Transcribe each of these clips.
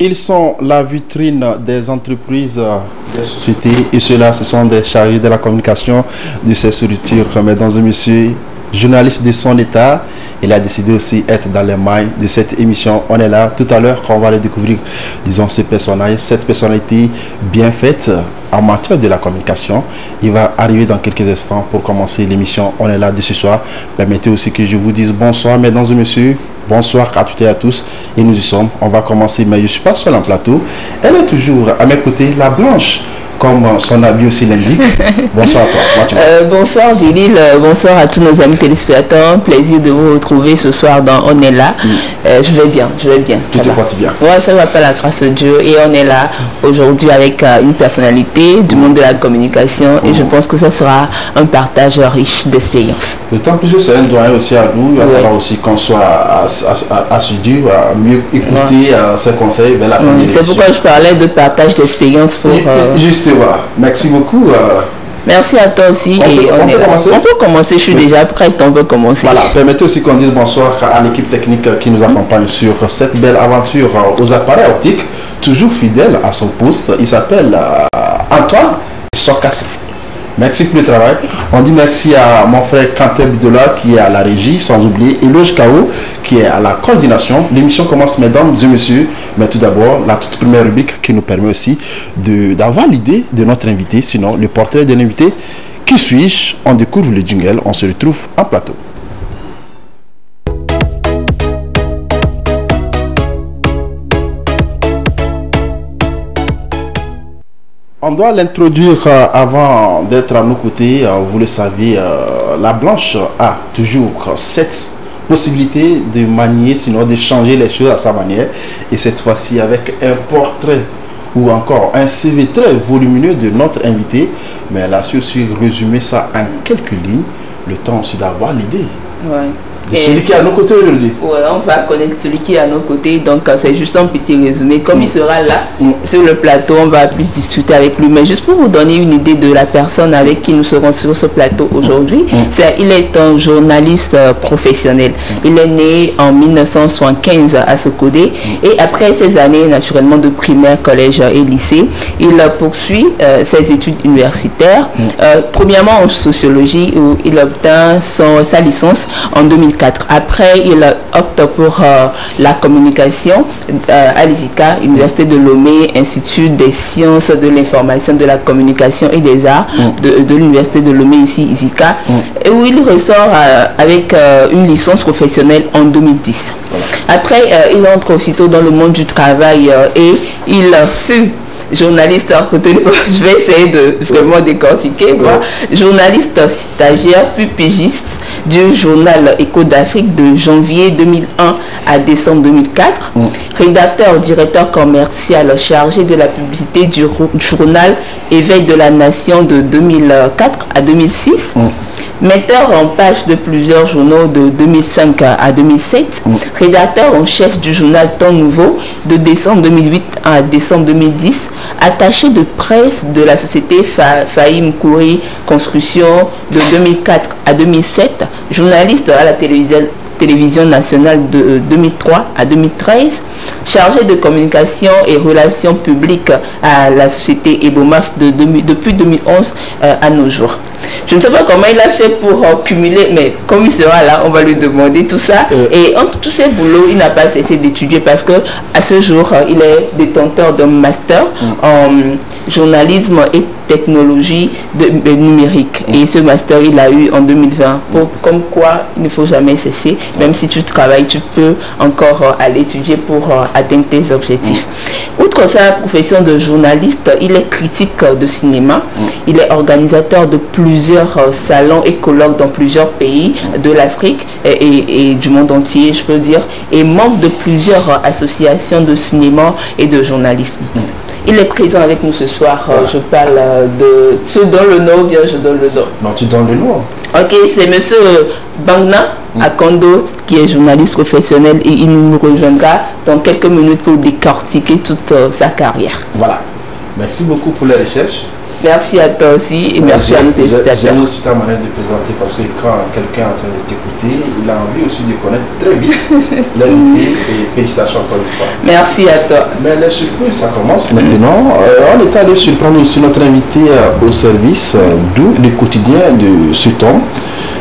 Ils sont la vitrine des entreprises, des sociétés, et ceux-là, ce sont des chargés de la communication de ces structures. Mesdames et messieurs, journaliste de son état, il a décidé aussi d'être dans les mailles de cette émission. On est là tout à l'heure, on va aller découvrir, disons, ces personnages, cette personnalité bien faite en matière de la communication. Il va arriver dans quelques instants pour commencer l'émission. On est là de ce soir. Permettez aussi que je vous dise bonsoir, mesdames et messieurs. Bonsoir à toutes et à tous. Et nous y sommes. On va commencer, mais je ne suis pas seul en plateau. Elle est toujours à mes côtés, la Blanche, comme son habit aussi l'indique. Bonsoir à toi. Bonsoir Djilil, bonsoir à tous nos amis téléspectateurs. Plaisir de vous retrouver ce soir dans On est là. Je vais bien. Tu te portes bien? Ouais, ça va pas la grâce de Dieu. Et on est là aujourd'hui avec une personnalité du monde de la communication. Et je pense que ça sera un partage riche d'expérience. D'autant plus que c'est un doyen aussi à nous. Il va falloir aussi qu'on soit assidu à mieux écouter ses conseils vers la fin de l'émission. C'est pourquoi je parlais de partage d'expérience pour... Justement, merci beaucoup. Merci à toi aussi. On peut commencer, je suis déjà prête, on peut commencer. Voilà, permettez aussi qu'on dise bonsoir à l'équipe technique qui nous accompagne sur cette belle aventure aux appareils optiques, toujours fidèle à son poste. Il s'appelle Antoine Sokas. Merci pour le travail. On dit merci à mon frère Quentin Bidola qui est à la régie, sans oublier Eloge Kao qui est à la coordination. L'émission commence, mesdames et messieurs. Mais tout d'abord, la toute première rubrique qui nous permet aussi d'avoir l'idée de notre invité, sinon le portrait de l'invité. Qui suis-je? On découvre le jingle, on se retrouve en plateau. On doit l'introduire avant d'être à nos côtés. Vous le savez, la Blanche a toujours cette possibilité de manier, sinon de changer les choses à sa manière. Et cette fois-ci, avec un portrait ou encore un CV très volumineux de notre invité. Mais elle a su résumer ça en quelques lignes. Le temps aussi d'avoir l'idée. Ouais. De celui qui est à nos côtés aujourd'hui. Ouais, on va connaître celui qui est à nos côtés. Donc, c'est juste un petit résumé. Comme il sera là, sur le plateau, on va plus discuter avec lui. Mais juste pour vous donner une idée de la personne avec qui nous serons sur ce plateau aujourd'hui, il est un journaliste professionnel. Il est né en 1975 à Sokodé. Et après ces années, naturellement, de primaire, collège et lycée, il poursuit ses études universitaires. Premièrement en sociologie, où il obtint sa licence en 2004. Après, il opte pour la communication à l'ISICA, Université de Lomé, Institut des sciences de l'information, de la communication et des arts de l'Université de Lomé, ici, ISICA, et où il ressort avec une licence professionnelle en 2010. Après, il entre aussitôt dans le monde du travail et il fut journaliste, je vais essayer de vraiment décortiquer, journaliste stagiaire puis pigiste du journal Écho d'Afrique de janvier 2001 à décembre 2004, rédacteur, directeur commercial chargé de la publicité du journal Éveil de la Nation de 2004 à 2006, metteur en page de plusieurs journaux de 2005 à 2007, rédacteur en chef du journal Temps Nouveau de décembre 2008 à décembre 2010, attaché de presse de la société Fahim Kouri Construction de 2004 à 2007, journaliste à la télévision nationale de 2003 à 2013, chargé de communication et relations publiques à la société Ebomaf depuis 2011 à nos jours. Je ne sais pas comment il a fait pour cumuler, mais comme il sera là, on va lui demander tout ça. Et entre tous ces boulots, il n'a pas cessé d'étudier parce que à ce jour, il est détenteur d'un master en journalisme et technologie numérique. Et ce master, il l'a eu en 2020. Comme quoi, il ne faut jamais cesser. Même si tu travailles, tu peux encore aller étudier pour atteindre tes objectifs. Outre sa profession de journaliste, il est critique de cinéma. Il est organisateur de plusieurs salons et colloques dans plusieurs pays de l'Afrique et du monde entier, je peux dire, et membre de plusieurs associations de cinéma et de journalisme. Il est présent avec nous ce soir. Je parle de... Tu donnes le nom ou bien je donne le nom? Non, tu donnes le nom. Ok, c'est monsieur Bangna Akondo qui est journaliste professionnel et il nous rejoindra dans quelques minutes pour décortiquer toute sa carrière. Voilà. Merci beaucoup pour les recherches. Merci à toi aussi et merci à nos téléspectateurs. J'aime aussi ta manière de présenter parce que quand quelqu'un est en train de t'écouter, il a envie aussi de connaître très vite l'invité et félicitations encore une fois. Merci à toi. Mais les surprises, ça commence maintenant. On est allé surprendre aussi notre invité au service du quotidien de cet homme.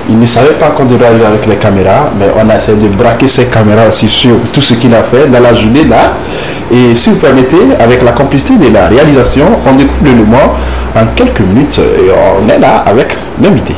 Il ne savait pas qu'on devait arriver avec les caméras, mais on a essayé de braquer ces caméras aussi sur tout ce qu'il a fait dans la journée là. Et si vous permettez, avec la complicité de la réalisation, on découvre le moment en quelques minutes et on est là avec l'invité.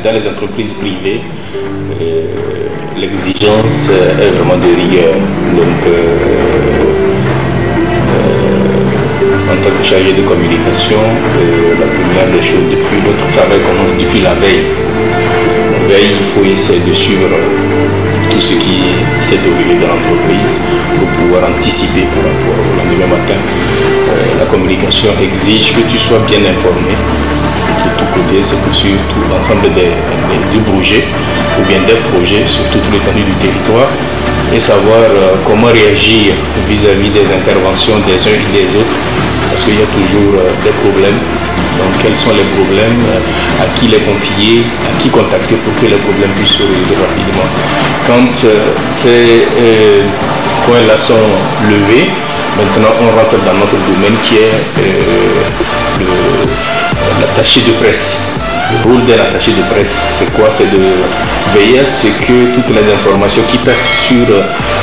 Dans les entreprises privées, l'exigence est vraiment de rigueur. Donc, en tant que chargé de communication, la première des choses, depuis notre travail commence depuis la veille. La veille, il faut essayer de suivre tout ce qui s'est déroulé dans l'entreprise pour pouvoir anticiper par rapport au lendemain matin. La communication exige que tu sois bien informé de tous côtés, c'est pour suivre tout l'ensemble du projet ou bien des projets sur toute l'étendue du territoire et savoir comment réagir vis-à-vis des interventions des uns et des autres parce qu'il y a toujours des problèmes. Donc quels sont les problèmes, à qui les confier, à qui contacter pour que les problèmes puissent se résoudre rapidement. Quand ces points-là sont levés, maintenant on rentre dans notre domaine qui est l'attaché de presse. Le rôle d'un attaché de presse, c'est quoi? C'est de veiller à ce que toutes les informations qui passent sur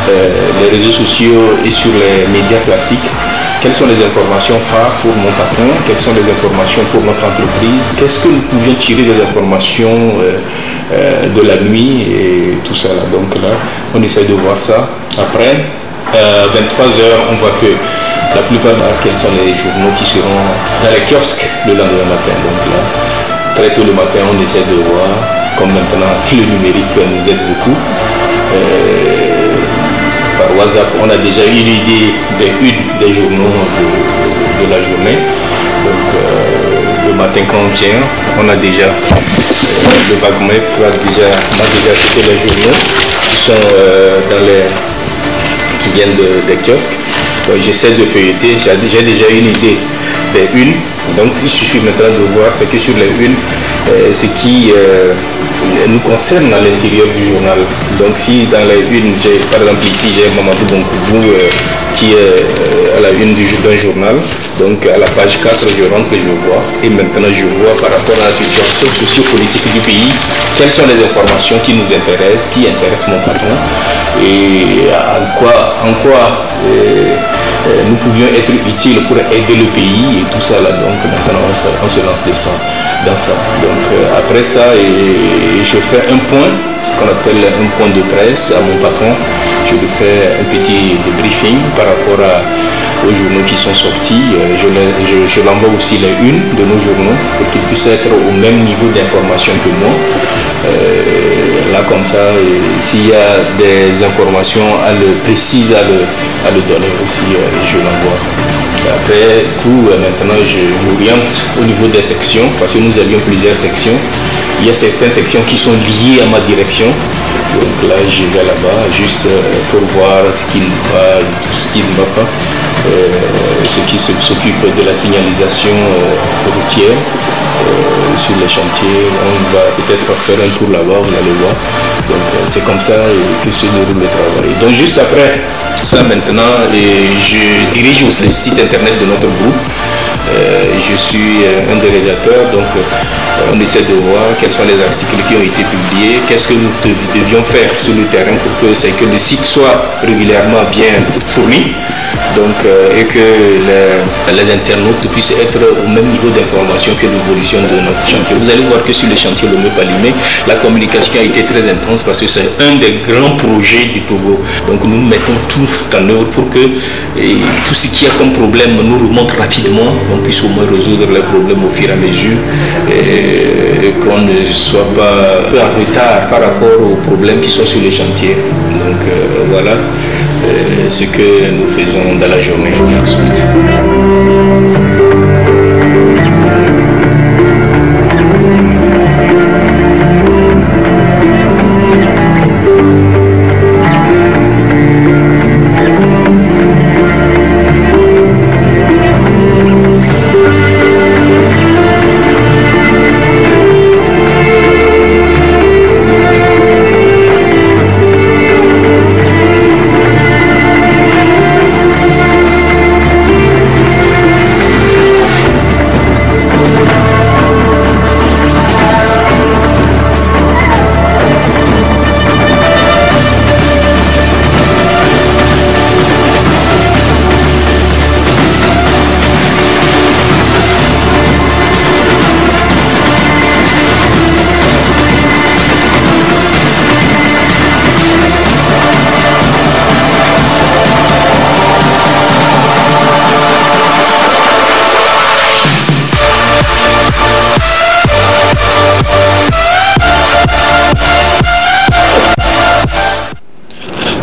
les réseaux sociaux et sur les médias classiques, quelles sont les informations phares pour mon patron, quelles sont les informations pour notre entreprise, qu'est-ce que nous pouvions tirer des informations de la nuit et tout ça là. Donc là, on essaie de voir ça. Après, 23h, on voit que la plupart, quels sont les journaux qui seront dans les kiosques le lendemain matin. Donc là, très tôt le matin, on essaie de voir, comme maintenant le numérique nous aide beaucoup. Par WhatsApp, on a déjà une idée des journaux de la journée. Donc le matin quand on vient, on a déjà le vaguemètre m'a déjà acheté les journaux qui sont qui viennent des kiosques. Donc j'essaie de feuilleter, j'ai déjà une idée des unes. Donc il suffit maintenant de voir ce que sur les unes, ce qui nous concerne à l'intérieur du journal. Donc si dans les unes, par exemple ici j'ai Mamadou Bonkoubou qui est à la une d'un journal, donc à la page 4 je rentre et je vois, et maintenant je vois par rapport à la situation sociopolitique du pays, quelles sont les informations qui nous intéressent, qui intéressent mon patron, et en quoi nous pouvions être utiles pour aider le pays et tout ça là. Donc maintenant on se lance dans ça. Donc après ça, je fais un point, ce qu'on appelle un point de presse à mon patron. Je lui fais un petit briefing par rapport aux journaux qui sont sortis. Je l'envoie aussi les unes de nos journaux pour qu'ils puissent être au même niveau d'information que moi. Là comme ça, s'il y a des informations précises à le donner aussi, je l'envoie. Après coup, maintenant je m'oriente au niveau des sections, parce que nous avions plusieurs sections. Il y a certaines sections qui sont liées à ma direction. Donc là, je vais là-bas juste pour voir ce qui va, tout ce qui ne va pas. Ceux qui s'occupent de la signalisation routière sur les chantiers, on va peut-être faire un tour là-bas, vous allez voir. Donc c'est comme ça que se déroule le travail. Donc juste après ça maintenant, je dirige aussi le site internet de notre groupe. Je suis un des rédacteurs, donc on essaie de voir quels sont les articles qui ont été publiés, qu'est-ce que nous devions faire sur le terrain pour que le site soit régulièrement bien fourni, donc, et que les internautes puissent être au même niveau d'information que l'évolution de notre chantier. Vous allez voir que sur le chantier Le Palimé, la communication a été très intense parce que c'est un des grands projets du Togo. Donc nous mettons tout en œuvre pour que tout ce qu'il y a comme problème nous remonte rapidement, on puisse au moins résoudre les problèmes au fur et à mesure, et qu'on ne soit pas un peu en retard par rapport aux problèmes qui sont sur les chantiers. Donc voilà ce que nous faisons dans la journée.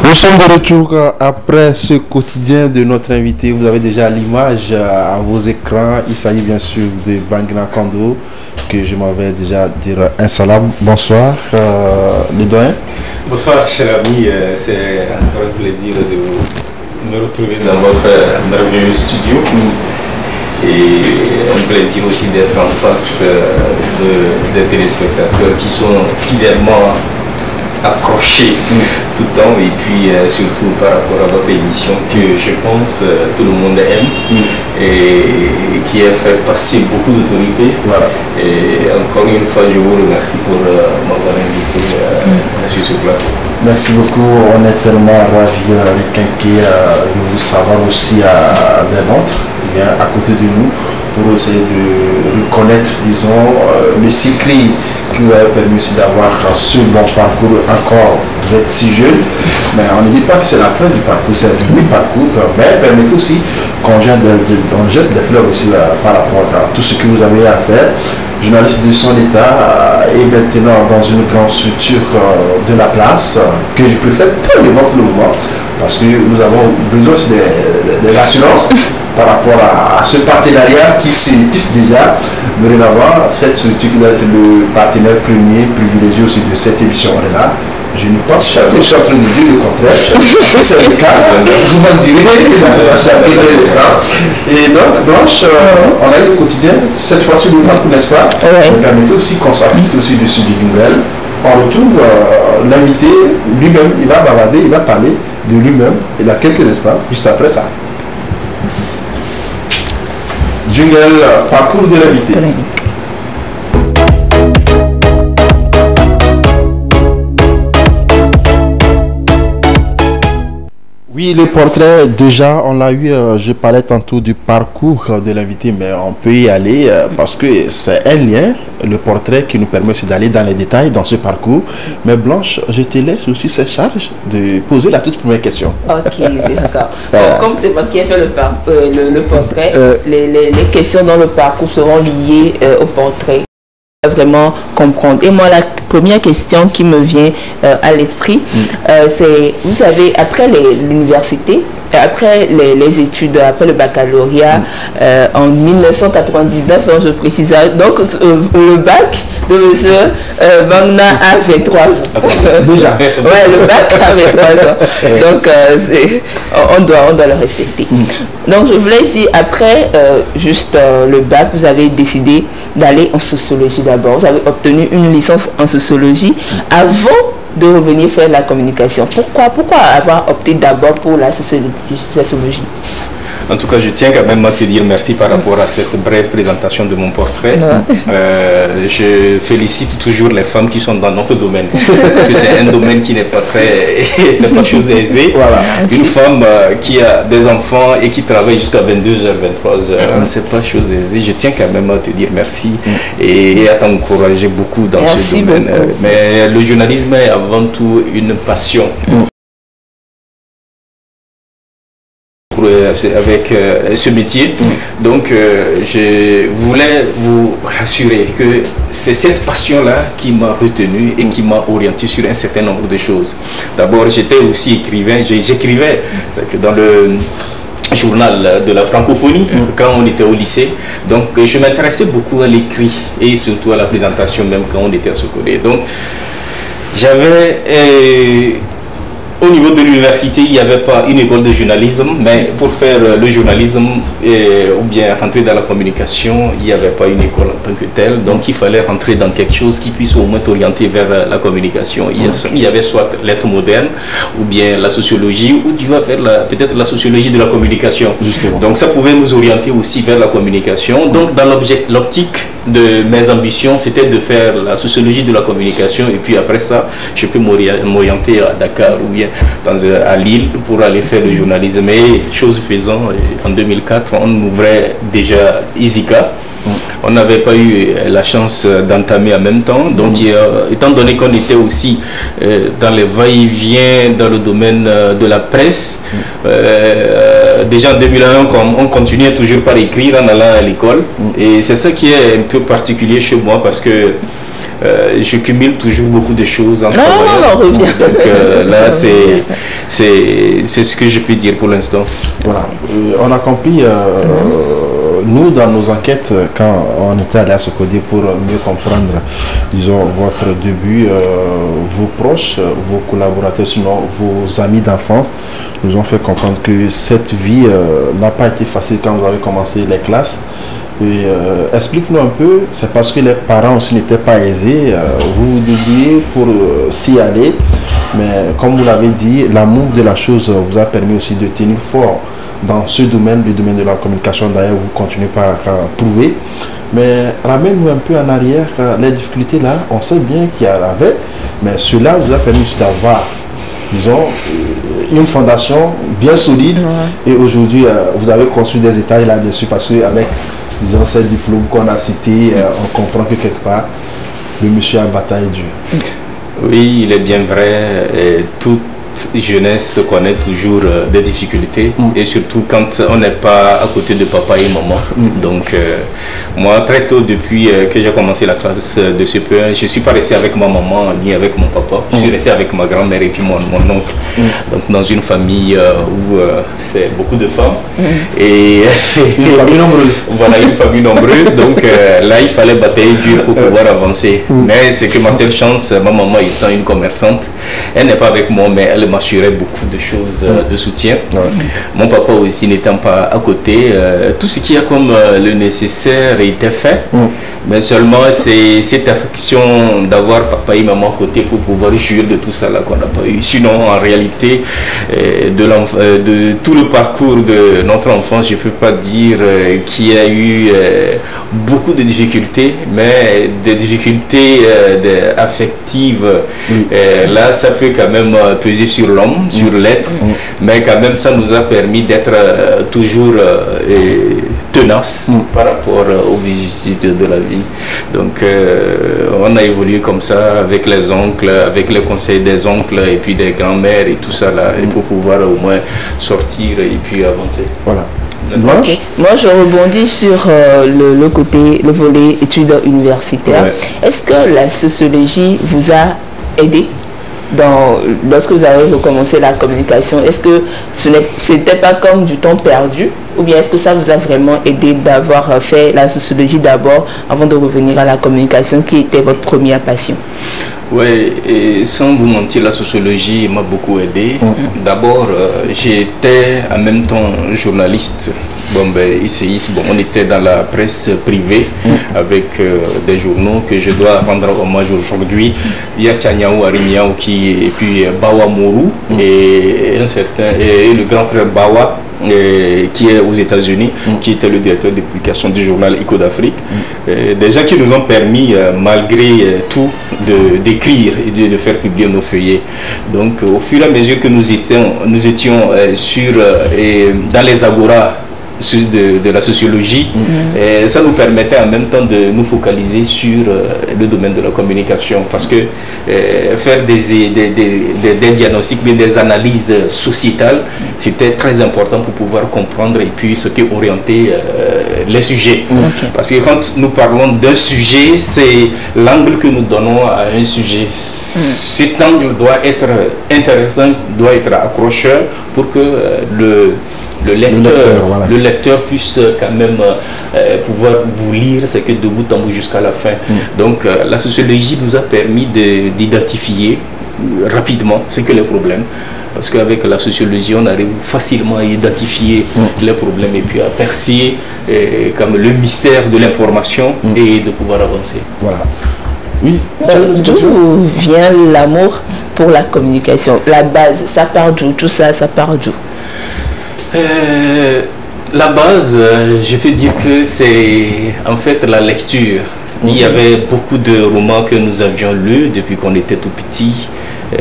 Nous sommes de retour après ce quotidien de notre invité. Vous avez déjà l'image à vos écrans. Il s'agit bien sûr de Banguina Kando, que je m'en vais déjà dire un salam. Bonsoir, le doyen. Bonsoir, cher ami. C'est encore un plaisir de me retrouver dans votre merveilleux studio. Et un plaisir aussi d'être en face des téléspectateurs qui sont fidèlement accroché tout le temps, et puis surtout par rapport à votre émission que je pense tout le monde aime et qui a fait passer beaucoup d'autorité. Voilà. Et encore une fois je vous remercie pour m'avoir invité sur ce plateau. Merci beaucoup, on est tellement ravis avec Kenké de vous savoir aussi à des ventres, bien à côté de nous, pour essayer de reconnaître, disons, le cycle qui vous a permis aussi d'avoir ce bon parcours. Encore, vous êtes si jeune, mais on ne dit pas que c'est la fin du parcours, c'est le mi-parcours, mais permettez aussi qu'on jette des fleurs aussi par rapport à tout ce que vous avez à faire. Journaliste de son état et maintenant dans une grande structure de la place que je préfère tellement pour le moment, parce que nous avons besoin aussi de l'assurance par rapport à ce partenariat qui se tisse déjà. Dorénavant, cette structure qui doit être le partenariat partenaire premier privilégié aussi de cette émission-là. Je ne pense pas que je suis en train de dire le contraire. C'est le cas, vous m'en direz dans chaque instant. Et donc, Blanche, on a eu le quotidien, cette fois-ci le manque, n'est-ce pas? On permettait aussi qu'on s'applique aussi dessus des nouvelles. On retrouve l'invité lui-même, il va bavarder, il va parler de lui-même, et dans quelques instants, juste après ça. Jingle, parcours de l'invité. Oui, le portrait, déjà, on l'a eu, je parlais tantôt du parcours de l'invité, mais on peut y aller parce que c'est un lien, le portrait qui nous permet aussi d'aller dans les détails dans ce parcours. Mais Blanche, je te laisse aussi cette charge de poser la toute première question. Ok, c'est d'accord. Comme c'est moi qui ai fait le portrait, les questions dans le parcours seront liées au portrait. Vraiment comprendre. Et moi, la première question qui me vient à l'esprit, c'est, vous savez, après l'université, après les études, après le baccalauréat, en 1999, je précise, donc le bac de M. Wagner a 23 ans. Déjà. Ouais, le bac a 23 ans. Donc, on doit le respecter. Donc, je voulais dire, après juste le bac, vous avez décidé d'aller en sociologie d'abord. Vous avez obtenu une licence en sociologie avant de revenir faire la communication. Pourquoi avoir opté d'abord pour la sociologie? En tout cas, je tiens quand même à te dire merci par rapport à cette brève présentation de mon portrait. Je félicite toujours les femmes qui sont dans notre domaine, parce que c'est un domaine qui n'est pas très... c'est pas chose aisée. Voilà. Une femme qui a des enfants et qui travaille jusqu'à 22h, 23h, c'est pas chose aisée. Je tiens quand même à te dire merci et à t'encourager beaucoup dans ce domaine. Mais le journalisme est avant tout une passion. Avec ce métier. Donc je voulais vous rassurer que c'est cette passion-là qui m'a retenu et qui m'a orienté sur un certain nombre de choses. D'abord, j'étais aussi écrivain, j'écrivais dans le journal de la francophonie quand on était au lycée. Donc je m'intéressais beaucoup à l'écrit et surtout à la présentation même quand on était à Sokodé. Donc j'avais... Au niveau de l'université, il n'y avait pas une école de journalisme, mais pour faire le journalisme ou bien rentrer dans la communication, il n'y avait pas une école en tant que telle. Donc il fallait rentrer dans quelque chose qui puisse au moins t'orienter vers la communication. Il y avait soit lettres modernes ou bien la sociologie, ou tu vas faire peut-être la sociologie de la communication. Justement. Donc ça pouvait nous orienter aussi vers la communication. Donc dans l'optique de mes ambitions, c'était de faire la sociologie de la communication, et puis après ça, je peux m'orienter à Dakar ou bien à Lille pour aller faire le journalisme. Et chose faisant, en 2004, on ouvrait déjà Isika. On n'avait pas eu la chance d'entamer en même temps. Donc, étant donné qu'on était aussi dans les va-et-vient dans le domaine de la presse, déjà en 2001, on continuait toujours par écrire en allant à l'école. Et c'est ça qui est un peu particulier chez moi, parce que je cumule toujours beaucoup de choses en travaillant. Donc là, c'est ce que je peux dire pour l'instant. Voilà. On a compris, nous, dans nos enquêtes, quand on était allé à Sokodé pour mieux comprendre, disons, votre début, vos proches, vos collaborateurs, sinon vos amis d'enfance, nous ont fait comprendre que cette vie n'a pas été facile quand vous avez commencé les classes. Et explique-nous un peu, c'est parce que les parents aussi n'étaient pas aisés, vous deviez pour s'y aller, mais comme vous l'avez dit, l'amour de la chose vous a permis aussi de tenir fort dans ce domaine, le domaine de la communication. D'ailleurs, vous continuez par prouver. Mais ramène-nous un peu en arrière, les difficultés là, on sait bien qu'il y en avait, mais cela vous a permis d'avoir, disons, une fondation bien solide. Et aujourd'hui, vous avez construit des étages là-dessus, parce qu'avec, disons, ces diplômes qu'on a cités, on comprend que quelque part, le monsieur a bataille dure. Oui, il est bien vrai. Toutes jeunesse connaît toujours des difficultés et surtout quand on n'est pas à côté de papa et maman. Donc moi très tôt depuis que j'ai commencé la classe de CP1, je ne suis pas resté avec ma maman ni avec mon papa, je suis resté avec ma grand-mère et puis mon oncle. Donc dans une famille où c'est beaucoup de femmes et une famille nombreuse. Voilà, une famille nombreuse. Donc là il fallait batailler dur pour pouvoir avancer. Mais c'est que ma seule chance, ma maman étant une commerçante, elle n'est pas avec moi mais elle m'assurait beaucoup de choses de soutien. Mon papa aussi n'étant pas à côté, tout ce qu'il y a comme le nécessaire était fait, mais seulement c'est cette affection d'avoir papa et maman à côté pour pouvoir jouir de tout ça là qu'on n'a pas eu. Sinon en réalité de tout le parcours de notre enfance, je ne peux pas dire qu'il y a eu beaucoup de difficultés, mais des difficultés affectives, là ça peut quand même peser sur l'homme, sur l'être, mais quand même ça nous a permis d'être toujours tenace par rapport aux vicissitudes de la vie. Donc on a évolué comme ça avec les oncles, avec les conseils des oncles et puis des grands-mères et tout ça là, et pour pouvoir au moins sortir et puis avancer. Voilà. Okay. Moi je rebondis sur le volet études universitaires. Est-ce que la sociologie vous a aidé lorsque vous avez recommencé la communication? Est-ce que ce n'était pas comme du temps perdu, ou bien est-ce que ça vous a vraiment aidé d'avoir fait la sociologie d'abord avant de revenir à la communication qui était votre première passion? Oui, et sans vous mentir, la sociologie m'a beaucoup aidé. D'abord, j'étais en même temps journaliste. Bon, ben, ICIS, bon, on était dans la presse privée avec des journaux que je dois rendre hommage aujourd'hui. Il y a Tchaniaou Arimiaou et puis Bawa Mourou et le grand frère Bawa qui est aux États-Unis, qui était le directeur de publication du journal Écho d'Afrique. Des gens qui nous ont permis, malgré tout, d'écrire et de faire publier nos feuillets. Donc, au fur et à mesure que nous étions dans les agoras de la sociologie, et ça nous permettait en même temps de nous focaliser sur le domaine de la communication, parce que faire des diagnostics, mais des analyses sociétales, c'était très important pour pouvoir comprendre et puis ce qui orienter les sujets. Parce que quand nous parlons d'un sujet, c'est l'angle que nous donnons à un sujet. Cet angle doit être intéressant, doit être accrocheur pour que le lecteur puisse quand même pouvoir vous lire ce que de bout en bout jusqu'à la fin. Donc la sociologie nous a permis d'identifier rapidement ce que les problèmes, parce qu'avec la sociologie on arrive facilement à identifier les problèmes et puis à percer comme le mystère de l'information et de pouvoir avancer. Voilà. Oui. D'où vient l'amour pour la communication? La base, ça part d'où? Tout ça, ça part d'où? La base, je peux dire que c'est en fait la lecture. Il y avait beaucoup de romans que nous avions lus depuis qu'on était tout petit,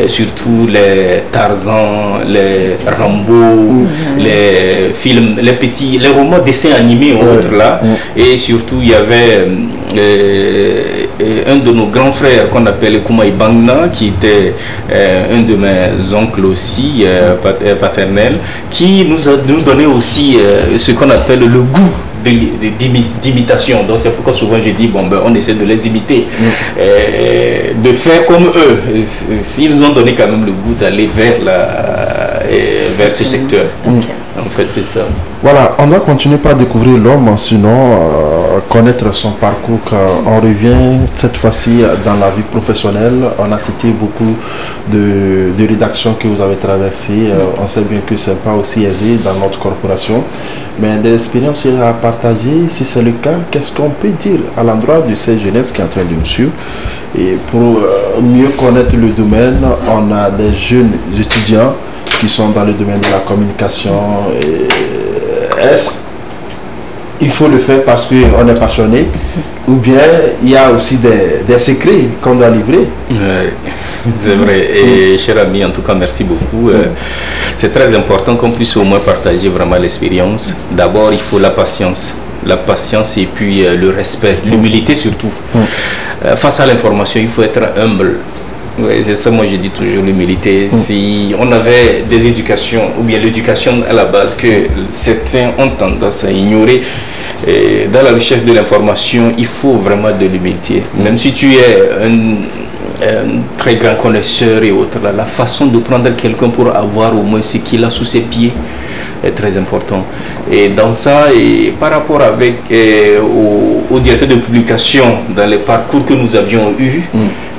surtout les Tarzan, les Rambo, les films, les romans dessins animés autres là. Et surtout il y avait un de nos grands frères qu'on appelle Koumaï Bangna, qui était un de mes oncles aussi, paternels, qui nous donnait aussi ce qu'on appelle le goût d'imitation. Donc c'est pourquoi souvent je dis bon ben on essaie de les imiter, de faire comme eux. Ils ont donné quand même le goût d'aller vers ce secteur. En fait c'est ça. Voilà, on doit continuer par découvrir l'homme, sinon connaître son parcours. On revient cette fois-ci dans la vie professionnelle. On a cité beaucoup de rédactions que vous avez traversées. On sait bien que ce n'est pas aussi aisé dans notre corporation, mais des expériences à partager. Si c'est le cas, qu'est-ce qu'on peut dire à l'endroit de cette jeunesse qui est en train de nous suivre? Et pour mieux connaître le domaine, on a des jeunes étudiants qui sont dans le domaine de la communication. Il faut le faire parce qu'on est passionné, ou bien il y a aussi des secrets qu'on doit livrer. C'est vrai. Et cher ami, en tout cas merci beaucoup. C'est très important qu'on puisse au moins partager vraiment l'expérience. D'abord il faut la patience et puis le respect, l'humilité surtout. Face à l'information il faut être humble. Oui, c'est ça, moi je dis toujours l'humilité. Si on avait des éducations, ou bien l'éducation à la base que certains ont tendance à ignorer, et dans la recherche de l'information, il faut vraiment de l'humilité. Même si tu es un très grand connaisseur et autres, la façon de prendre quelqu'un pour avoir au moins ce qu'il a sous ses pieds est très important. Et dans ça, et par rapport avec au directeur de publication dans les parcours que nous avions eus,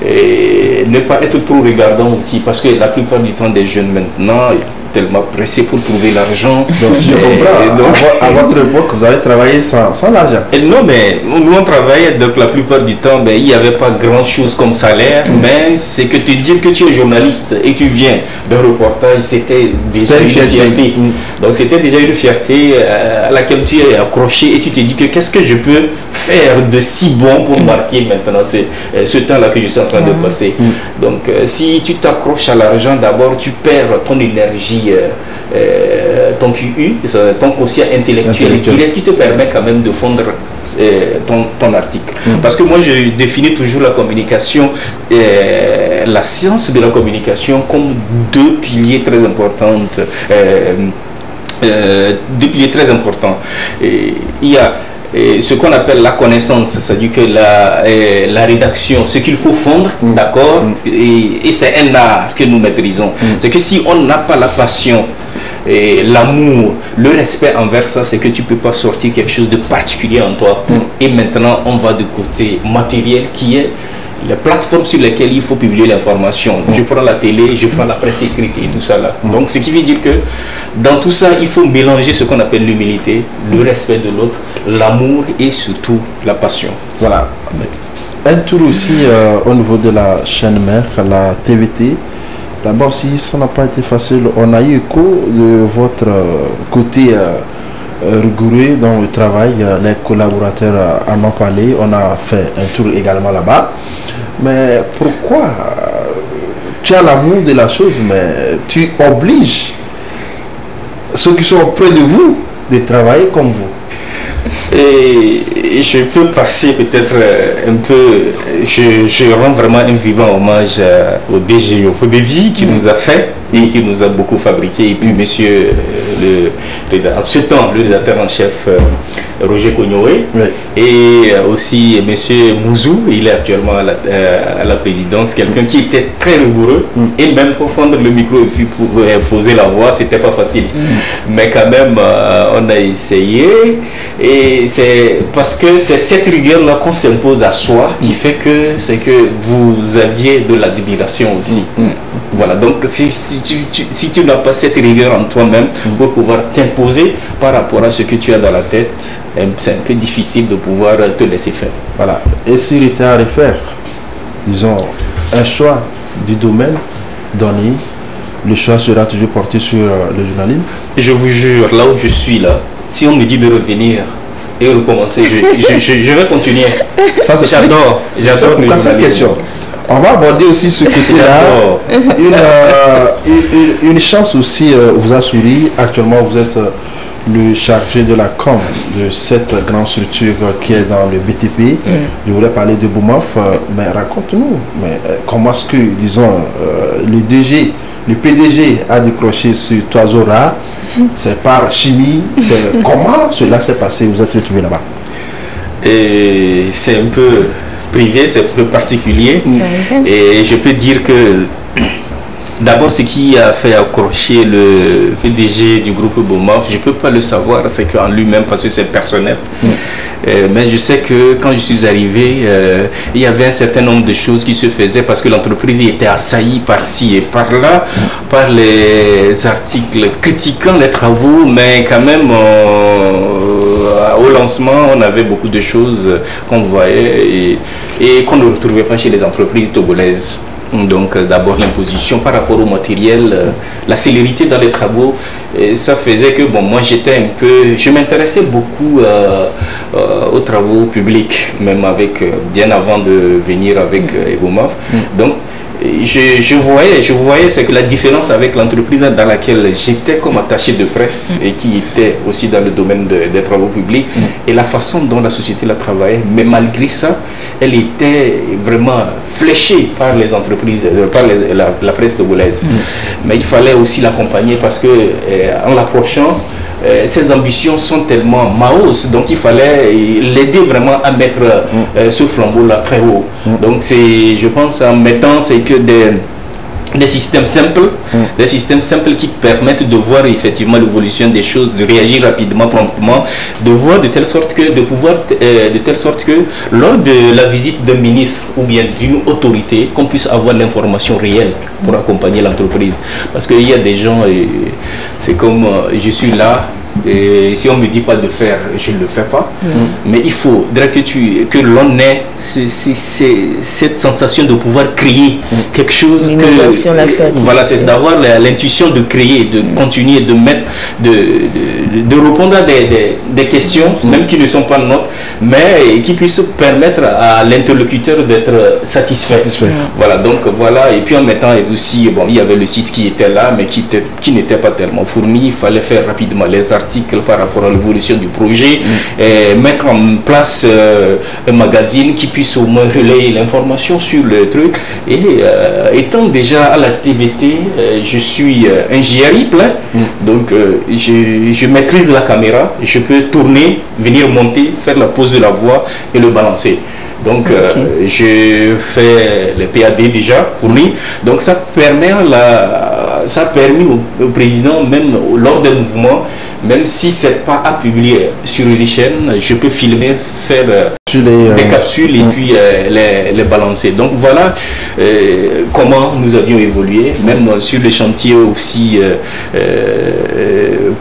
et ne pas être trop regardant aussi, parce que la plupart du temps des jeunes maintenant tellement pressés pour trouver l'argent. Donc si je comprends, donc, à votre époque vous avez travaillé sans l'argent. Non, mais nous on travaillait, donc la plupart du temps il n'y avait pas grand chose comme salaire, mais c'est que te dire que tu es journaliste et tu viens d'un reportage, c'était déjà une fierté. Donc c'était déjà une fierté à laquelle tu es accroché et tu te dis que qu'est-ce que je peux faire de si bon pour marquer maintenant ce temps-là que je suis en train de passer. Donc si tu t'accroches à l'argent, d'abord tu perds ton énergie, ton QU, ton quotient intellectuel direct qui te permet quand même de fondre ton article. Parce que moi je définis toujours la communication, la science de la communication comme deux piliers très importants. Et il y a ce qu'on appelle la connaissance, c'est-à-dire que la rédaction, ce qu'il faut fondre, d'accord, et c'est un art que nous maîtrisons. C'est que si on n'a pas la passion, l'amour, le respect envers ça, c'est que tu ne peux pas sortir quelque chose de particulier en toi. Et maintenant, on va du côté matériel qui est les plateformes sur lesquelles il faut publier l'information. Je prends la télé, je prends la presse écrite et tout ça là. Donc ce qui veut dire que dans tout ça, il faut mélanger ce qu'on appelle l'humilité, le respect de l'autre, l'amour et surtout la passion. Voilà. Un tour aussi au niveau de la chaîne mère, la TVT. D'abord, si ça n'a pas été facile, on a eu écho de votre côté rigoureux dans le travail. Les collaborateurs en ont parlé. On a fait un tour également là-bas. Mais pourquoi tu as l'amour de la chose, mais tu obliges ceux qui sont près de vous de travailler comme vous? Et je peux passer peut-être un peu, je rends vraiment un vivant hommage au DG Yofodevi qui nous a fait et qui nous a beaucoup fabriqué, et puis monsieur en ce temps le rédacteur en chef Roger Cognoé, et aussi monsieur Mouzou, il est actuellement à la présidence, quelqu'un qui était très rigoureux, et même pour prendre le micro et puis pour poser la voix, c'était pas facile, mais quand même on a essayé, et c'est parce que c'est cette rigueur là qu'on s'impose à soi qui fait que c'est que vous aviez de l'admiration aussi. Voilà, donc si tu n'as pas cette rigueur en toi-même pour pouvoir t'imposer par rapport à ce que tu as dans la tête, c'est un peu difficile de pouvoir te laisser faire. Voilà. Et s'il était à refaire, disons, un choix du domaine donné, le choix sera toujours porté sur le journalisme? Je vous jure, là où je suis là, si on me dit de revenir et recommencer, je vais continuer. J'adore cette question. On va aborder aussi ce côté-là. Une chance aussi vous a souri. Actuellement, vous êtes le chargé de la com de cette grande structure qui est dans le BTP. Je voulais parler de Boumof, mais raconte-nous, comment est-ce que, disons, le PDG a décroché sur Oiseau Rare? C'est par chimie, comment cela s'est passé? Vous êtes retrouvé là-bas? Et c'est un peu privé, c'est un peu particulier, et je peux dire que d'abord ce qui a fait accrocher le PDG du groupe Boumof, je ne peux pas le savoir, c'est qu'en lui-même, parce que c'est personnel, mais je sais que quand je suis arrivé, il y avait un certain nombre de choses qui se faisaient parce que l'entreprise était assaillie par-ci et par-là, par les articles critiquant les travaux, mais quand même au lancement, on avait beaucoup de choses qu'on voyait et qu'on ne retrouvait pas chez les entreprises togolaises. Donc d'abord l'imposition par rapport au matériel, la célérité dans les travaux, et ça faisait que moi je m'intéressais beaucoup aux travaux publics, même bien avant de venir avec Boumof. Donc je voyais c'est que la différence avec l'entreprise dans laquelle j'étais comme attaché de presse et qui était aussi dans le domaine des travaux publics et la façon dont la société la travaillait, mais malgré ça, elle était vraiment fléchée par les entreprises, par la presse togolaise. Mais il fallait aussi l'accompagner parce que en l'approchant, ses ambitions sont tellement maos, donc il fallait l'aider vraiment à mettre ce flambeau-là très haut. Donc c'est, je pense, en mettant c'est que des systèmes simples qui permettent de voir effectivement l'évolution des choses, de réagir rapidement, promptement, de voir de telle sorte que lors de la visite d'un ministre ou bien d'une autorité, qu'on puisse avoir l'information réelle pour accompagner l'entreprise. Parce qu'il y a des gens, c'est comme je suis là, et si on ne me dit pas de faire, je ne le fais pas. Mais il faudrait que l'on ait cette sensation de pouvoir créer quelque chose. Voilà, c'est d'avoir l'intuition de créer, de continuer, de mettre, de répondre à des questions, même qui ne sont pas nôtres, mais qui puissent permettre à l'interlocuteur d'être satisfait. Voilà, donc voilà. Et puis en mettant aussi, bon, il y avait le site qui était là, mais qui n'était pas tellement fourni. Il fallait faire rapidement les articles par rapport à l'évolution du projet, et mettre en place un magazine qui puisse au moins relayer l'information sur le truc. Et étant déjà à la TVT, je suis un GRI plein, donc je maîtrise la caméra, je peux tourner, venir monter, faire la pose de la voix et le balancer. Donc je fais les PAD déjà fournis, donc ça permet ça a permis au président, même lors des mouvements, même si c'est pas à publier sur une chaîne, je peux filmer, faire des capsules et puis les balancer. Donc voilà comment nous avions évolué, même sur les chantiers aussi,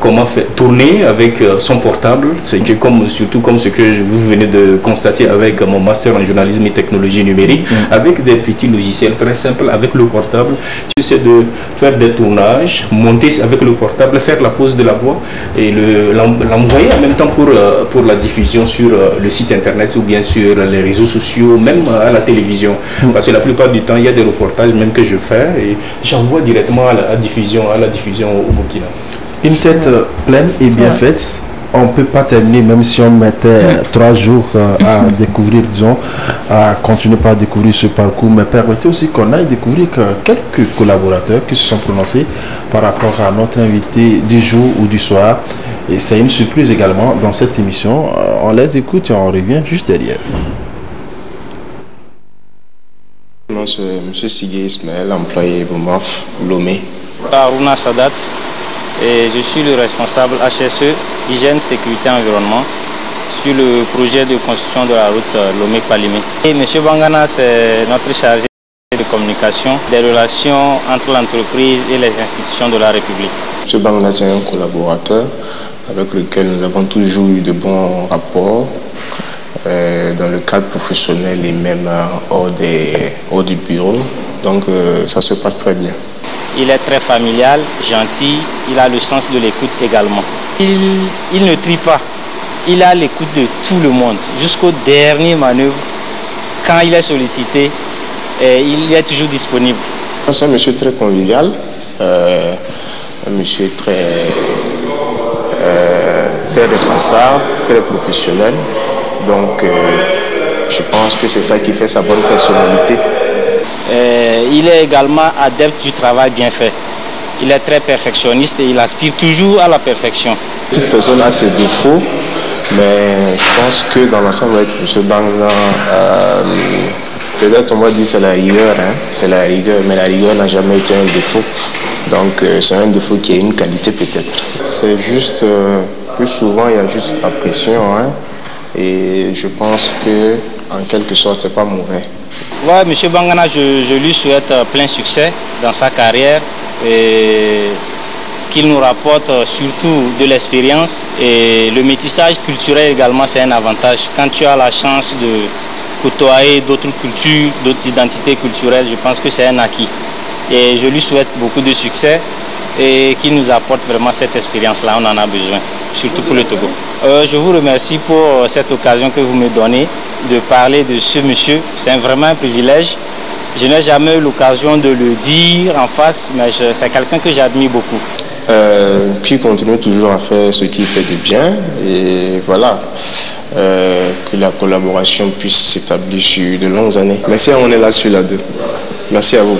comment tourner avec son portable. C'est que surtout comme ce que vous venez de constater avec mon master en journalisme et technologie numérique, avec des petits logiciels très simples, avec le portable, tu sais, de faire des tournages, monter avec le portable, faire la pose de la voix et l'envoyer en même temps pour la diffusion sur le site internet ou bien sur les réseaux sociaux, même à la télévision. Parce que la plupart du temps, il y a des reportages même que je fais et j'envoie directement à la diffusion au Burkina. Une tête pleine et bien faite, on ne peut pas terminer, même si on mettait 3 jours à découvrir, disons, à continuer par découvrir ce parcours, mais permettez aussi qu'on aille découvrir quelques collaborateurs qui se sont prononcés par rapport à notre invité du jour ou du soir. Et c'est une surprise également dans cette émission. On les écoute et on revient juste derrière. Moi, c'est M. Sigé Ismaël, employé BOMAF, Lomé. Aruna Sadat, et je suis le responsable HSE, Hygiène, Sécurité, Environnement, sur le projet de construction de la route Lomé-Palimé. Et M. Bangana, c'est notre chargé de communication, des relations entre l'entreprise et les institutions de la République. M. Bangana, c'est un collaborateur avec lequel nous avons toujours eu de bons rapports dans le cadre professionnel et même hors du bureau. Donc ça se passe très bien. Il est très familial, gentil, il a le sens de l'écoute également. Il ne trie pas, il a l'écoute de tout le monde, jusqu'au dernier manœuvre. Quand il est sollicité, il est toujours disponible. C'est un monsieur très convivial, un monsieur très responsable, très professionnel. Donc je pense que c'est ça qui fait sa bonne personnalité. Il est également adepte du travail bien fait. Il est très perfectionniste et il aspire toujours à la perfection. Cette personne a ses défauts, mais je pense que dans l'ensemble avec M. Bangna, peut-être on va dire c'est la rigueur, c'est la rigueur, mais la rigueur n'a jamais été un défaut. Donc c'est un défaut qui est une qualité peut-être. C'est juste, plus souvent il y a juste la pression, et je pense que en quelque sorte c'est pas mauvais. Ouais, M. Bangana, je lui souhaite plein succès dans sa carrière et qu'il nous rapporte surtout de l'expérience. Et le métissage culturel également, c'est un avantage. Quand tu as la chance de côtoyer d'autres cultures, d'autres identités culturelles, je pense que c'est un acquis. Et je lui souhaite beaucoup de succès et qu'il nous apporte vraiment cette expérience-là, on en a besoin, surtout pour le Togo. Je vous remercie pour cette occasion que vous me donnez de parler de ce monsieur. C'est vraiment un privilège Je n'ai jamais eu l'occasion de le dire en face, mais c'est quelqu'un que j'admire beaucoup. Qui continue toujours à faire ce qu'il fait de bien et voilà, que la collaboration puisse s'établir sur de longues années. Merci, on est là sur la 2. Merci à vous.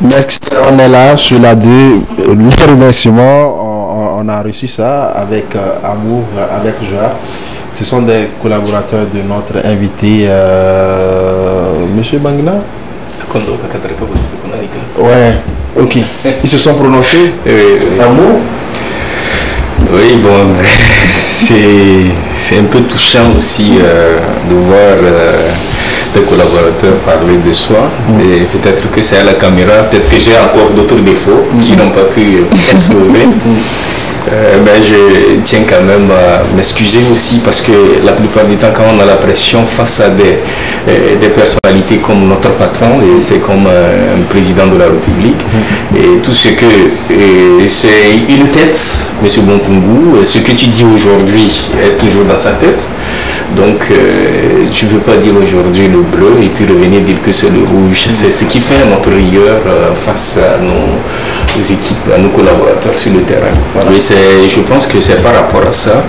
Merci, on est là sur la 2. Le remerciement, on a reçu ça avec amour, avec joie. Ce sont des collaborateurs de notre invité, Monsieur Bangna. Ouais, ok. Ils se sont prononcés. Amour. Oui, bon, c'est un peu touchant aussi de voir des collaborateurs parler de soi. Et peut-être que c'est à la caméra, peut-être que j'ai encore d'autres défauts qui n'ont pas pu exposer. Ben, je tiens quand même à m'excuser aussi parce que la plupart du temps quand on a la pression face à des personnalités comme notre patron, et c'est comme un président de la République, et tout ce que c'est une tête, M. Bonkungu, ce que tu dis aujourd'hui est toujours dans sa tête. Donc tu ne peux pas dire aujourd'hui le bleu et puis revenir dire que c'est le rouge. C'est ce qui fait notre rigueur face à nos équipes, à nos collaborateurs sur le terrain. Voilà. Et je pense que c'est par rapport à ça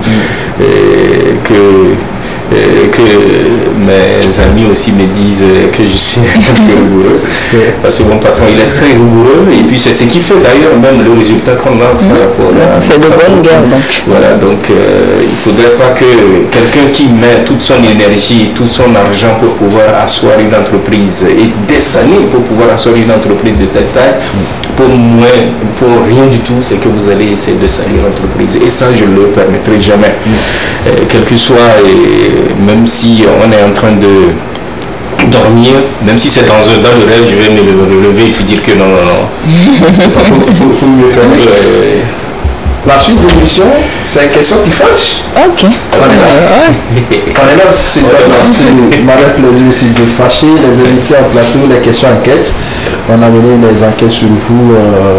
que mes amis aussi me disent que je suis un peu rigoureux. Parce que mon patron il est très rigoureux et puis c'est ce qui fait d'ailleurs même le résultat qu'on a par rapport à... C'est de bonne guerre donc. Voilà, donc il ne faudrait pas que quelqu'un qui met toute son énergie, tout son argent pour pouvoir asseoir une entreprise et des années pour pouvoir asseoir une entreprise de telle taille, pour rien du tout, c'est que vous allez essayer de salir l'entreprise. Et ça, je ne le permettrai jamais. Quel que soit, même si on est en train de dormir, même si c'est dans le rêve, je vais me lever et puis dire que non. C'est pas possible. La suite de l'émission, c'est une question qui fâche. Ok. On est là. C'est malgré plaisir aussi de fâcher les invités en plateau, les questions enquêtes. On a mené les enquêtes sur vous.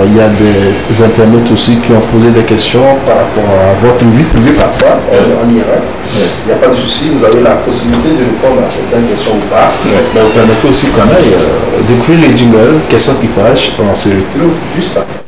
Il y a des internautes aussi qui ont posé des questions par rapport à votre vie privée parfois. On ira. Il n'y a pas de souci, vous avez la possibilité de répondre à certaines questions ou pas. Mais vous permettez aussi qu'on aille découvrir les jingles, questions qui fâchent. On se retrouve juste après.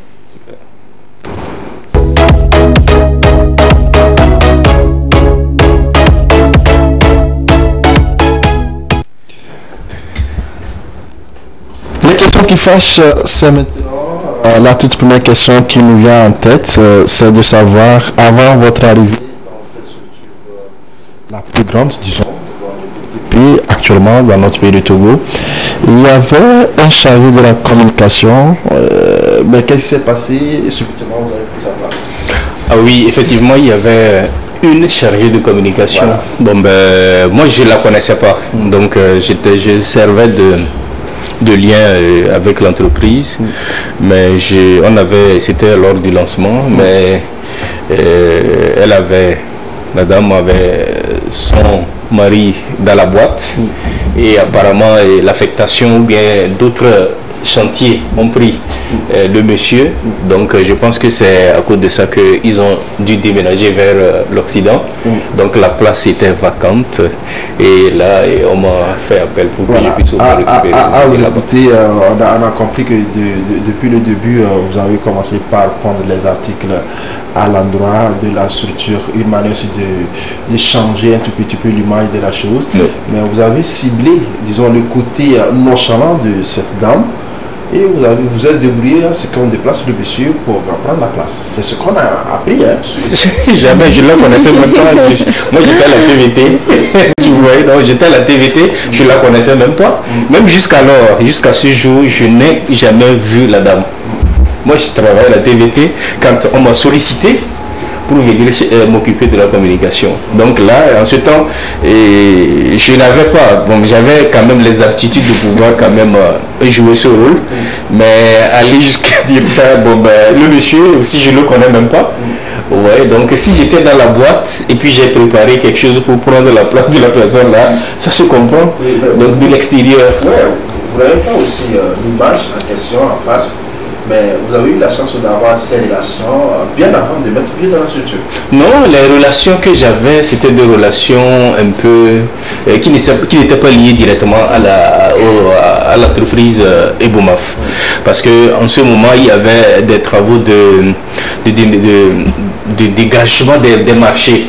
Qui fâche, c'est maintenant la toute première question qui nous vient en tête, c'est de savoir, avant votre arrivée dans cette structure la plus grande, disons, puis actuellement dans notre pays du Togo, il y avait un chargé de la communication, mais qu'est-ce qui s'est passé et subitement vous avez pris sa place? Ah oui, effectivement, il y avait une chargée de communication. Voilà. Bon, ben, moi je ne la connaissais pas, donc je servais de lien avec l'entreprise, mais c'était lors du lancement, mais madame avait son mari dans la boîte et apparemment l'affectation ou bien d'autres chantiers ont pris le monsieur, donc je pense que c'est à cause de ça qu'ils ont dû déménager vers l'Occident, donc la place était vacante et là on m'a fait appel pour que je puisse récupérer. On a compris que depuis le début vous avez commencé par prendre les articles à l'endroit de la structure, une manière aussi de changer un tout petit peu l'image de la chose, mais vous avez ciblé, disons, le côté nonchalant de cette dame. Et vous êtes débrouillé à ce qu'on déplace le monsieur pour prendre la place. C'est ce qu'on a appris. Hein. Jamais, je ne la connaissais même pas. Moi j'étais à la TVT. Vous voyez, donc j'étais à la TVT, je ne la connaissais même pas. Même jusqu'à ce jour, je n'ai jamais vu la dame. Moi je travaillais à la TVT quand on m'a sollicité pour venir m'occuper de la communication. Donc là, en ce temps, je n'avais pas, bon, j'avais quand même les aptitudes de pouvoir quand même jouer ce rôle, mais aller jusqu'à dire ça, bon ben, le monsieur aussi je ne le connais même pas. Ouais, donc si j'étais dans la boîte et puis j'ai préparé quelque chose pour prendre la place de la personne là, ça se comprend. Donc de l'extérieur. Ouais, vous n'avez pas aussi l'image en question en face. mais vous avez eu la chance d'avoir ces relations bien avant de mettre pied dans la structure. Non, les relations que j'avais, c'était des relations un peu qui n'étaient pas liées directement à l'entreprise Ebomaf. Parce qu'en ce moment, il y avait des travaux de dégagement des marchés.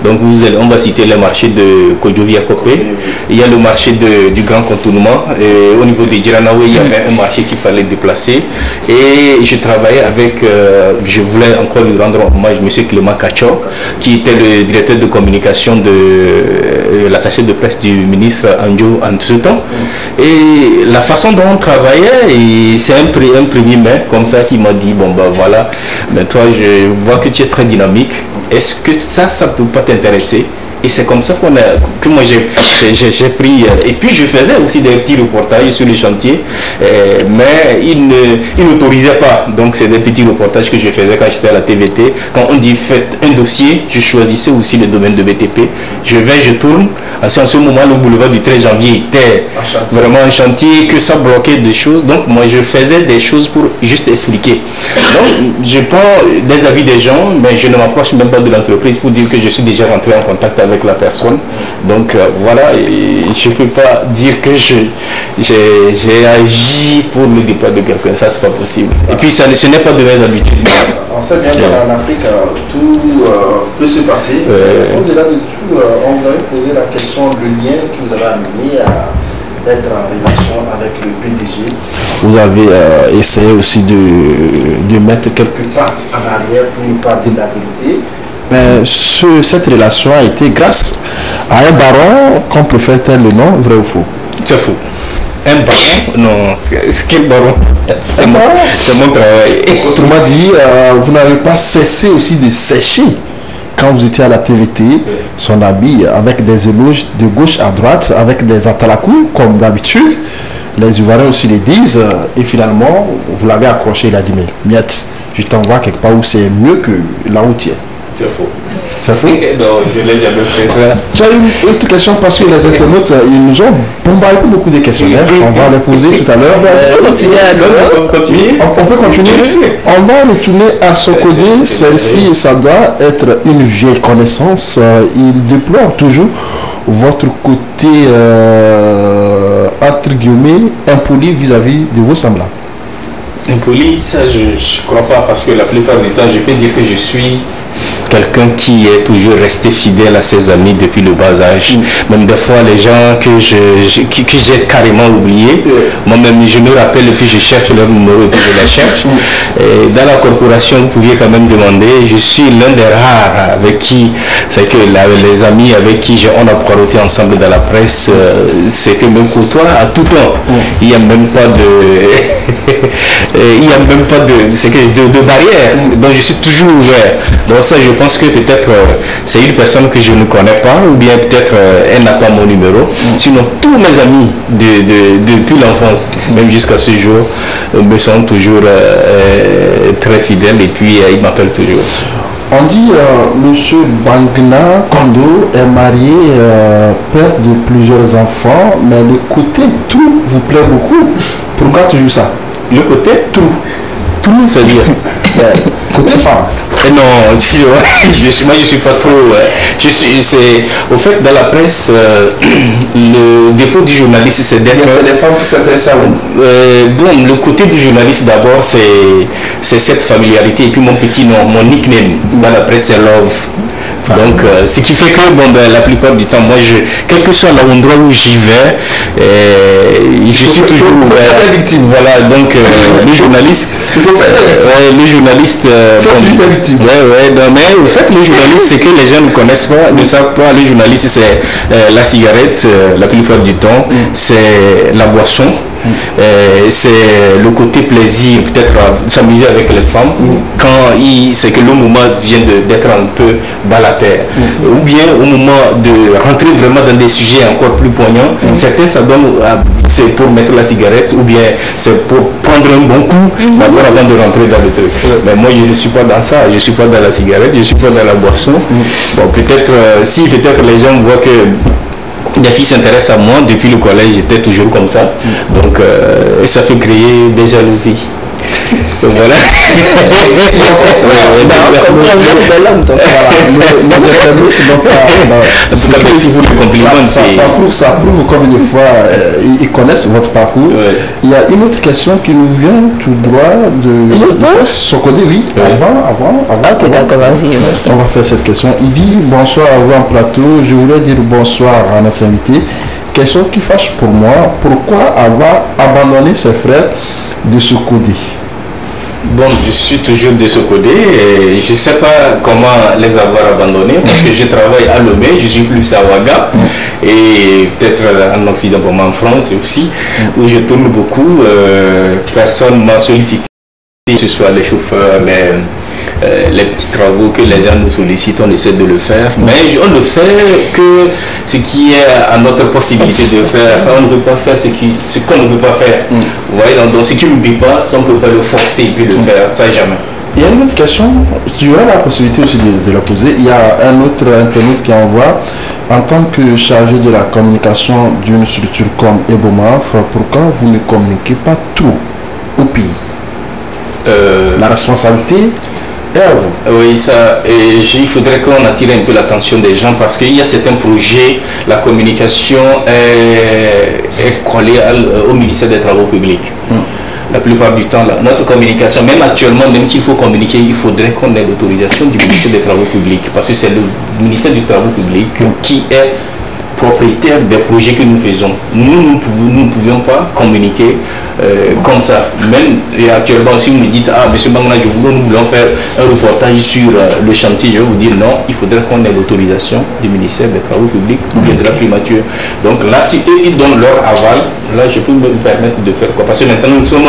Donc on va citer le marché de Kodjovia Kopé. Il y a le marché du Grand Contournement. Et au niveau de Djiranaoué, il y avait un marché qu'il fallait déplacer. Et je travaillais avec, je voulais encore lui rendre hommage, M. Clément Kachok, qui était le directeur de communication de l'attaché de presse du ministre Anjo en ce temps. Et la façon dont on travaillait, c'est un premier mai comme ça qui m'a dit, bon ben voilà, mais toi je vois que tu es très dynamique, est-ce que ça peut pas t'intéresser? Et c'est comme ça que moi j'ai pris, et puis je faisais aussi des petits reportages sur les chantiers, mais il n'autorisait pas, donc c'est des petits reportages que je faisais quand j'étais à la TVT. Quand on dit faites un dossier, je choisissais aussi le domaine de BTP, je tourne, en ce moment le boulevard du 13 janvier était vraiment un chantier, que ça bloquait des choses, donc moi je faisais des choses pour juste expliquer. Donc je prends des avis des gens, mais je ne m'approche même pas de l'entreprise pour dire que je suis déjà rentré en contact avec la personne. Donc voilà, et je ne peux pas dire que j'ai agi pour le départ de quelqu'un, ça c'est pas possible. Et puis ce n'est pas de mes habitudes. On sait bien qu'en Afrique, tout peut se passer. Au-delà de tout, on vous avait posé la question, le lien qui vous avait amené à être en relation avec le PDG. Vous avez essayé aussi de mettre quelques pas en arrière pour ne pas dire la vérité. Mais cette relation a été grâce à un baron qu'on préfère tel le nom, vrai ou faux? C'est faux. Un baron? Non, quel baron? C'est mon travail. Autrement dit, vous n'avez pas cessé aussi de sécher quand vous étiez à la TVT son habit avec des éloges de gauche à droite, avec des atalakou comme d'habitude. Les Ivoiriens aussi les disent, et finalement, vous l'avez accroché, il a dit, mais Miette, je t'envoie quelque part où c'est mieux que là où tu es. C'est faux. C'est faux? Non, je ne l'ai jamais fait ça. Tu as une autre question parce que les internautes, ils nous ont bombardé beaucoup de questionnaires. On va les poser tout à l'heure. On peut continuer. On peut continuer. On va retourner à Sokodé. Celle-ci, ça doit être une vieille connaissance. Il déplore toujours votre côté, entre guillemets, impoli vis-à-vis de vos semblables. Impoli, ça je ne crois pas, parce que la plupart du temps, je peux dire que je suis quelqu'un qui est toujours resté fidèle à ses amis depuis le bas âge. Même des fois, les gens que j'ai carrément oubliés, moi-même je me rappelle et puis je cherche leur numéro et puis je les cherche. Et dans la corporation, vous pouviez quand même demander, je suis l'un des rares avec qui, c'est que les amis avec qui on a poireauté ensemble dans la presse, c'est que même côtoie à tout temps. Il n'y a même pas de barrière. Donc je suis toujours ouvert. Donc ça, je pense que peut-être c'est une personne que je ne connais pas, ou bien peut-être elle n'a pas mon numéro. Sinon, tous mes amis depuis l'enfance, même jusqu'à ce jour, me sont toujours très fidèles et puis ils m'appellent toujours. On dit Monsieur Bangna Kondo est marié, père de plusieurs enfants, mais le côté tout vous plaît beaucoup. Pourquoi toujours ça? Le côté tout, c'est-à-dire côté femme. Non, moi je suis pas trop. Au fait, dans la presse, le défaut du journaliste, c'est d'être. C'est les femmes qui s'intéressent à vous. Bon, le côté du journaliste d'abord, c'est cette familiarité. Et puis mon petit nom, mon nickname dans la presse, c'est Love. Donc, ce qui fait que la plupart du temps, moi, quel que soit l'endroit où j'y vais, je suis toujours victime. Voilà, donc le journaliste. Le journaliste. Mais au fait, le journaliste, c'est que les gens ne connaissent pas, ne savent pas. Le journaliste, c'est la cigarette, la plupart du temps, c'est la boisson. C'est le côté plaisir, peut-être s'amuser avec les femmes quand c'est que le moment vient d'être un peu bas la terre, ou bien au moment de rentrer vraiment dans des sujets encore plus poignants. Certains ça donne, c'est pour mettre la cigarette, ou bien c'est pour prendre un bon coup d'abord avant de rentrer dans le truc. Mais moi je ne suis pas dans ça, je ne suis pas dans la cigarette, je ne suis pas dans la boisson. Bon, peut-être si peut-être les gens voient que les filles s'intéressent à moi, depuis le collège j'étais toujours comme ça, donc et ça peut créer des jalousies. Voilà. Ça prouve combien de fois ils connaissent votre parcours. Il y a une autre question qui nous vient tout droit de Socodé, oui. Avant. Ok, d'accord, vas-y. On va faire cette question. Il dit bonsoir à vous en plateau. Je voulais dire bonsoir à notre invité. Question qui fâche pour moi. Pourquoi avoir abandonné ses frères de Socodé? Bon, je suis toujours de Socodé et je ne sais pas comment les avoir abandonnés parce que je travaille à Lomé, je suis plus à Ouaga et peut-être en Occident, en France aussi, où je tourne beaucoup. Personne m'a sollicité, que ce soit les chauffeurs, les petits travaux que les gens nous sollicitent, on essaie de le faire, mais on ne fait que ce qui est à notre possibilité de faire. On ne veut pas faire ce qu'on ne veut pas faire. Vous voyez, donc ce qui ne nous dit pas, si on ne peut pas le forcer et puis le faire, ça jamais. Il y a une autre question, tu auras la possibilité aussi de la poser. Il y a un autre internaute qui envoie, en tant que chargé de la communication d'une structure comme Ebomaf, pourquoi vous ne communiquez pas trop au pays? La responsabilité est à vous. Oui, ça, et il faudrait qu'on attire un peu l'attention des gens parce qu'il y a certains projets, la communication est collée au ministère des Travaux publics. La plupart du temps, notre communication, même actuellement, même s'il faut communiquer, il faudrait qu'on ait l'autorisation du ministère des Travaux publics parce que c'est le ministère des Travaux publics qui est propriétaire des projets que nous faisons. Nous ne pouvions pas communiquer comme ça. Même actuellement, si vous me dites, ah, monsieur Bangana, nous voulons faire un reportage sur le chantier, je vais vous dire non, il faudrait qu'on ait l'autorisation du ministère des Travaux publics ou bien de la primature. Donc là, si eux, ils donnent leur aval, là, je peux me permettre de faire quoi? Parce que maintenant, nous sommes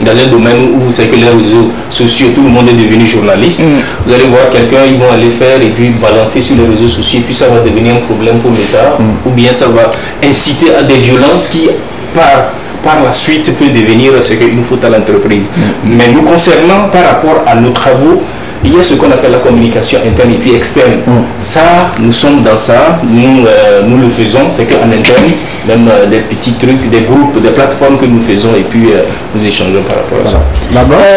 dans un domaine où vous savez que les réseaux sociaux, tout le monde est devenu journaliste. Vous allez voir quelqu'un, ils vont aller faire et puis balancer sur les réseaux sociaux, et puis ça va devenir un problème pour l'État. Ou bien ça va inciter à des violences qui, par la suite, peut devenir ce qu'il nous faut à l'entreprise. Mais nous concernant, par rapport à nos travaux, il y a ce qu'on appelle la communication interne et puis externe. Ça, nous sommes dans ça, nous le faisons, c'est qu'en interne, même des petits trucs, des groupes, des plateformes que nous faisons et puis nous échangeons par rapport à ça.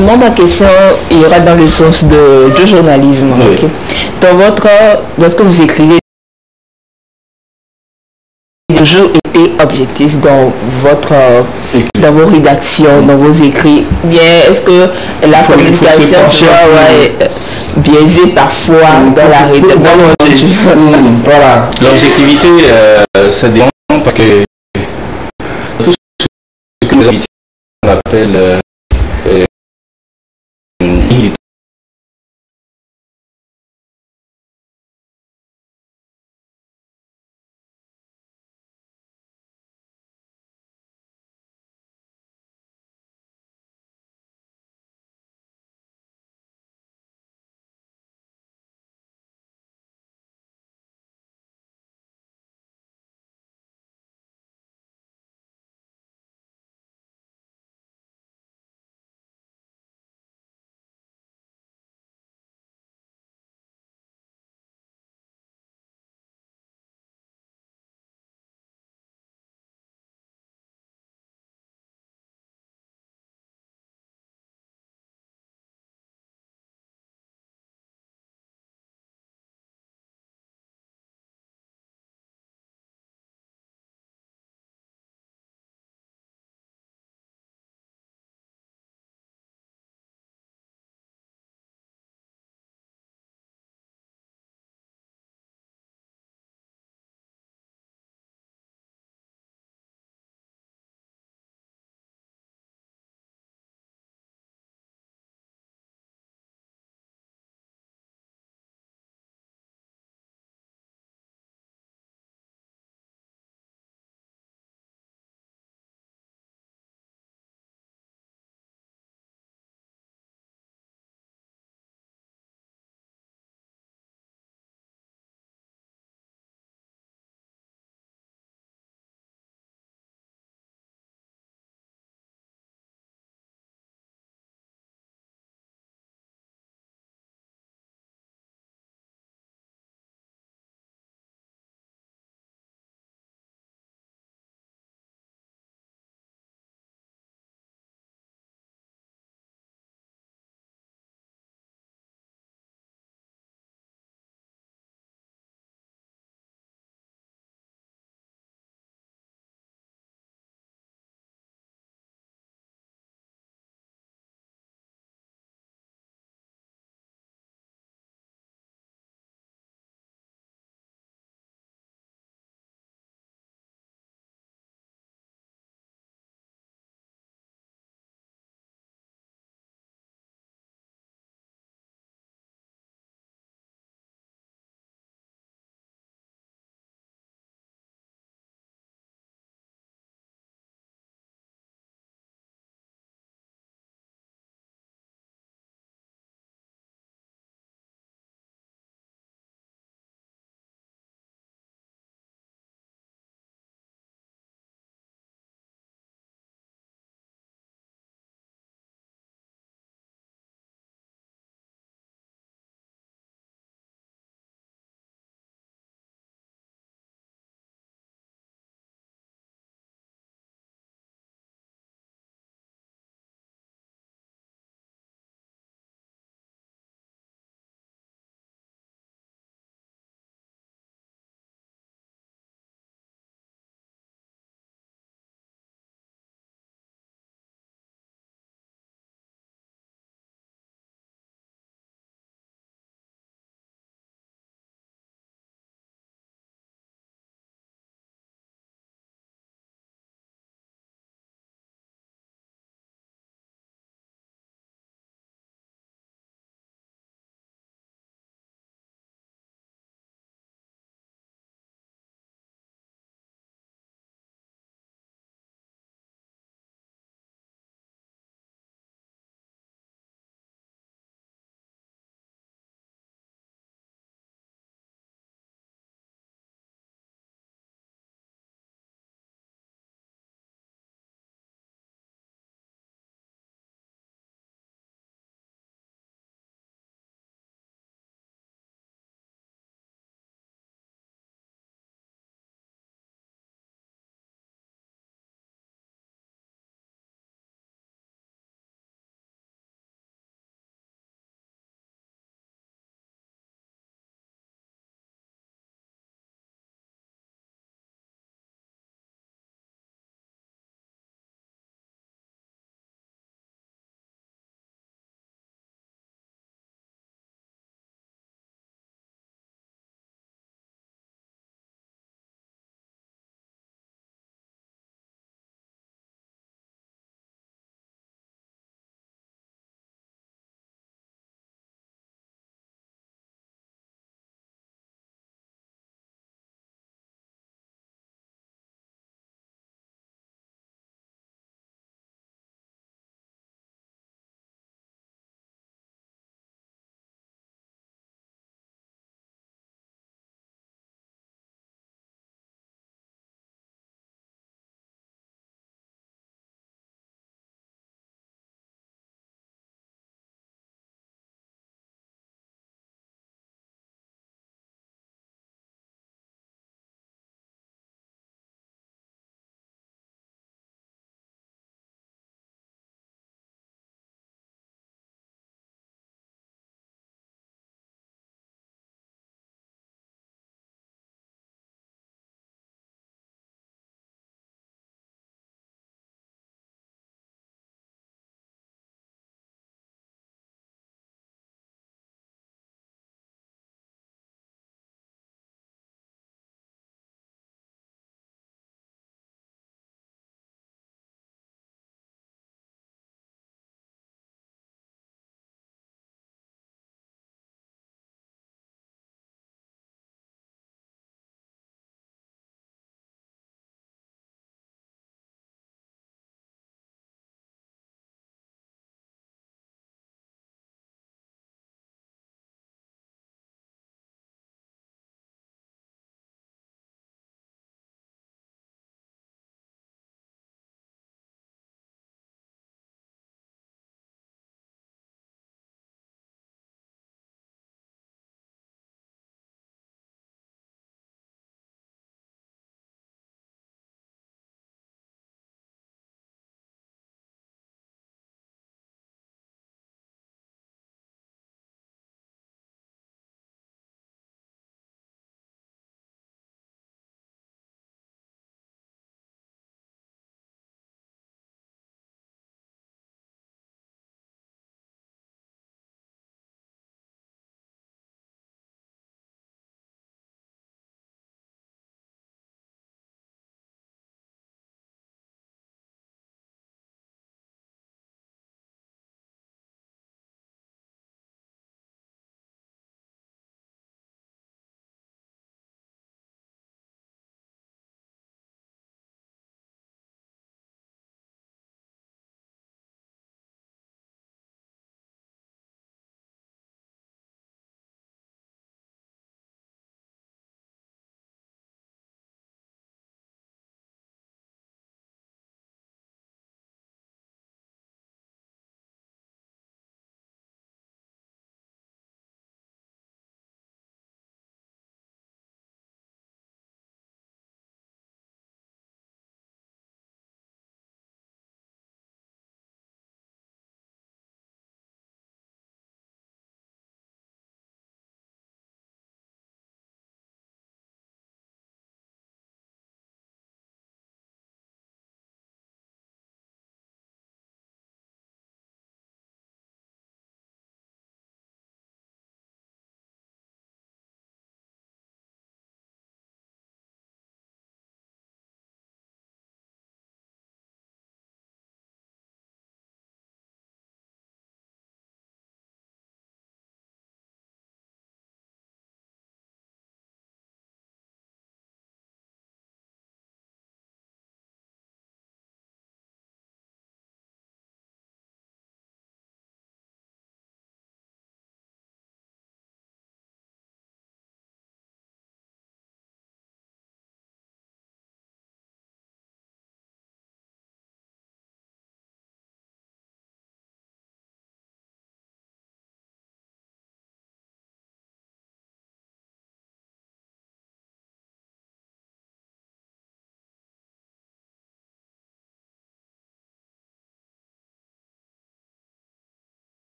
Moi, ma question ira dans le sens du journalisme. Oui. Okay. Lorsque vous écrivez, toujours été objectif dans vos rédactions, dans vos écrits, bien est-ce que la communication soit biaisée parfois dans la rédaction? Voilà. L'objectivité, ça dépend parce que tout ce que nous on appelle